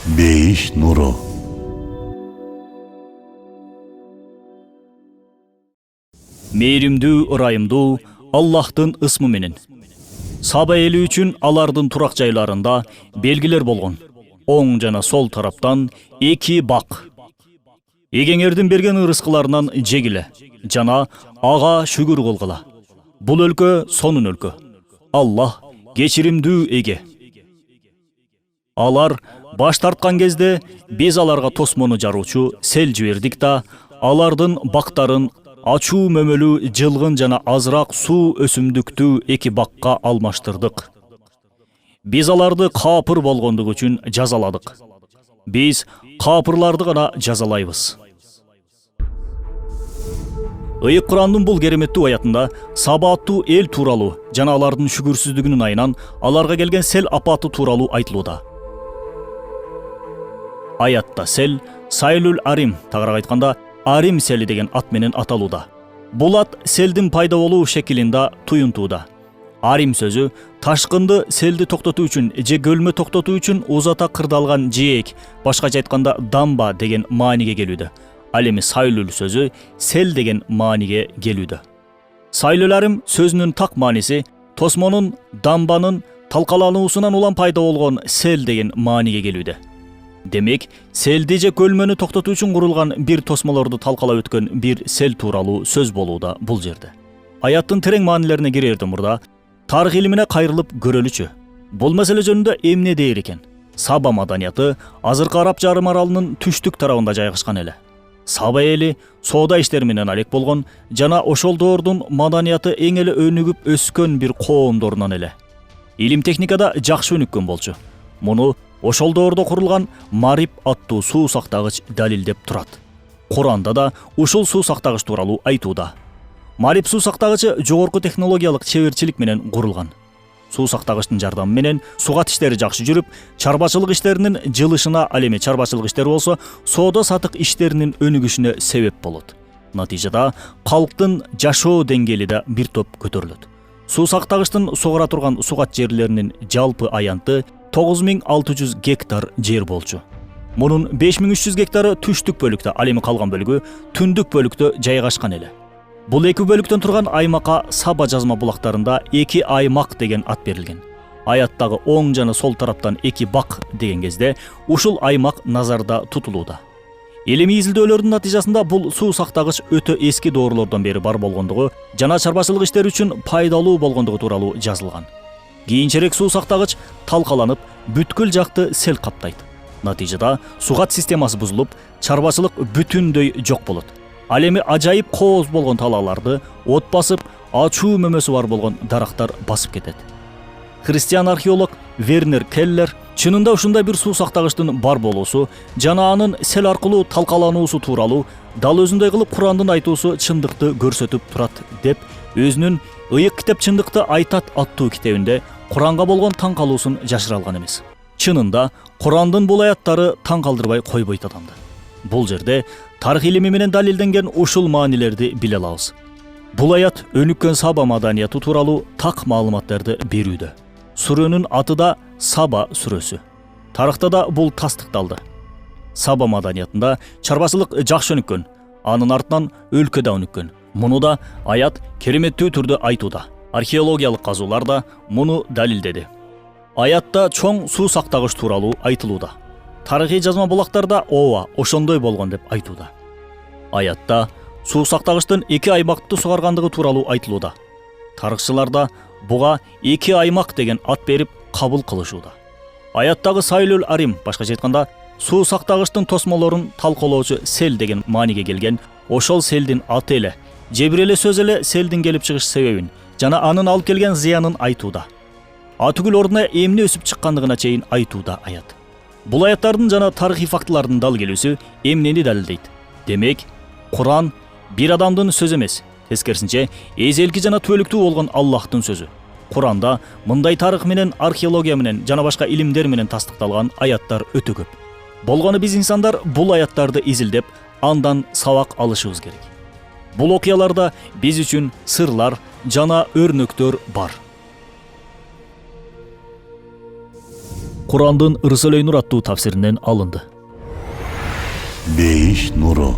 Бейиш нуру. Мейримдүү, ырайымдуу Аллахтын ысмы менен. Саба эли үчүн алардын турак жайларында белгилер болгон. Оң жана сол тараптан эки бак. Эгеңердин берген ырыскыларынан жегиле жана ага шүгүр кылгыла. Бул өлкө сонун өлкө. Аллах кечиримдүү эге. Алар баш тарткан кезде биз аларга тосмону жаруучу сел жибердик да, алардын бактарын ачуу мөмөлүү жылгын жана азыраак суу өсүмдүктүү эки бакка алмаштырдык. Биз аларды капыр болгондугу үчүн жазаладык. Биз капырларды гана жазалайбыз. Ыйык Курандын бул кереметтүү аятында Саба аттуу эл тууралуу жана алардын шүгүрсүздүгүнүн айынан аларга келген сел апаты тууралуу айтылууда. Аятта сел Сайлул Арим, тагыраак айтканда Арим сели деген ат менен аталууда. Бул ат селдин пайда болуу шекилинде туюнтууда. Арим сөзү ташкынды селди токтотуу үчүн же көлмө токтотуу үчүн узата кырдалган жээк, башкача айтканда дамба деген мааниге келүүдө. Ал эми Сайлул сөзү сел деген мааниге келүүдө. Сайлул Арим сөзүнүн так мааниси тосмонун, дамбанын талкалануусунан улам пайда болгон сел деген мааниге келүүдө. Демек, селди же көлмөнү токтотуу үчүн курулган бир тосмолорду талкалап өткөн бир сел тууралуу сөз болууда бул жерде. Аяттын терең маанилерине кирерден мурда тарых илимине кайрылып көрөлүчү. Бул маселе жөнүндө эмне дээр экен? Саба маданияты азыркы Араб жарым аралынын түштүк тарабында жайгашкан эле. Саба эли соода иштери менен алек болгон жана ошол доордун маданияты эң эле өнүгүп өскөн бир коомдорунан эле. Илим техникада жакшы өнүккөн болчу. Муну ошол доордо курулган Мариб аттуу суу сактагыч далилдеп турат. Куранда да ушул суу сактагыч тууралуу айтууда. Мариб суу сактагычы жогорку технологиялык чеберчилик менен курулган. Суу сактагычтын жардамы менен сугат иштери жакшы жүрүп, чарбачылык иштеринин жылышына, ал эми чарбачылык иштери болсо, соода сатык иштеринин өнүгүшүнө себеп болот. Натыйжада калктын жашоо деңгээли да бир топ көтөрүлөт. Суу сактагычтын сугара турган сугат жерлеринин жалпы аянты 9600 гектар жер болчу. Мунун 5300 гектары түштүк бөлүктө, ал эми калган бөлүгү түндүк бөлүктө жайгашкан эле. Бул эки бөлүктөн турган аймакка Саба жазма булактарында эки аймак деген ат берилген. Аяттагы оң жана сол тараптан эки бак деген кезде ушул аймак назарда тутулууда. Илимий изилдөөлөрдүн натыйжасында бул суу сактагыч өтө эски доорлордон бери бар болгондугу жана чарбачылык иштери үчүн пайдалуу болгондугу тууралуу жазылган. Кийинчерээк суу сактагыч талкаланып, бүткүл жакты сел каптайт. Натыйжада сугат системасы бузулуп, чарбачылык бүтүндөй жок болот. Ал эми ажайып кооз болгон талааларды от басып, ачуу мөмөсү бар болгон дарактар басып кетет. Христиан археолог Вернер Келлер чынында ушундай бир суу сактагычтын бар болуусу жана анын сел аркылуу талкалануусу тууралуу дал өзүндөй кылып Курандын айтуусу чындыкты көрсөтүп турат деп өзүнүн Ыйык китеп чындыкты айтат аттуу китебинде Куранга болгон таң калуусун жашыра алган эмес. Чынында Курандын бул аяттары таң калтырбай койбойт адамды. Бул жерде тарых илими менен далилденген ушул маанилерди биле алабыз. Бул аят өнүккөн Саба маданияты тууралуу так маалыматтарды берүүдө. Сүрөнүн аты да Саба сүрөсү. Тарыхта да бул тастыкталды. Саба маданиятында чарбачылык жакшы өнүккөн, анын артынан өлкө да өнүккөн. Муну да аят кереметтүү түрдө айтууда. Археологиялык казуулар да муну далилдеди. Аятта чоң суу сактагыч тууралуу айтылууда. Тарыхый жазма булактарда ооба ошондой болгон деп айтууда. Аятта суу сактагычтын эки аймакты сугаргандыгы тууралуу айтылууда. Тарыхчылар да буга эки аймак деген ат берип кабыл кылышууда. Аяттагы Сайлул Арим, башкача айтканда, суу сактагычтын тосмолорун талкалоочу сел деген мааниге келген, ошол селдин аты эле, же бир эле сөз эле селдин келип чыгыш себебин жана анын алып келген зыянын айтууда. Атүгүл ордуна эмне өсүп чыккандыгына чейин айтууда аят. Бул аяттардын жана тарыхый фактылардын дал келүүсү эмнени далилдейт? Демек, Куран бир адамдын сөзү эмес, тескерисинче эзелки жана түбөлүктүү болгон Аллахтын сөзү. Куранда мындай тарых менен, археология менен жана башка илимдер менен тастыкталган аяттар өтө көп. Болгону биз инсандар бул аяттарды изилдеп, андан сабак алышыбыз керек. Бул окуяларда биз үчүн сырлар жана өрнөктөр бар. Курандын Рысөлөй Нур аттуу тафсиринен алынды. Бейиш нуру.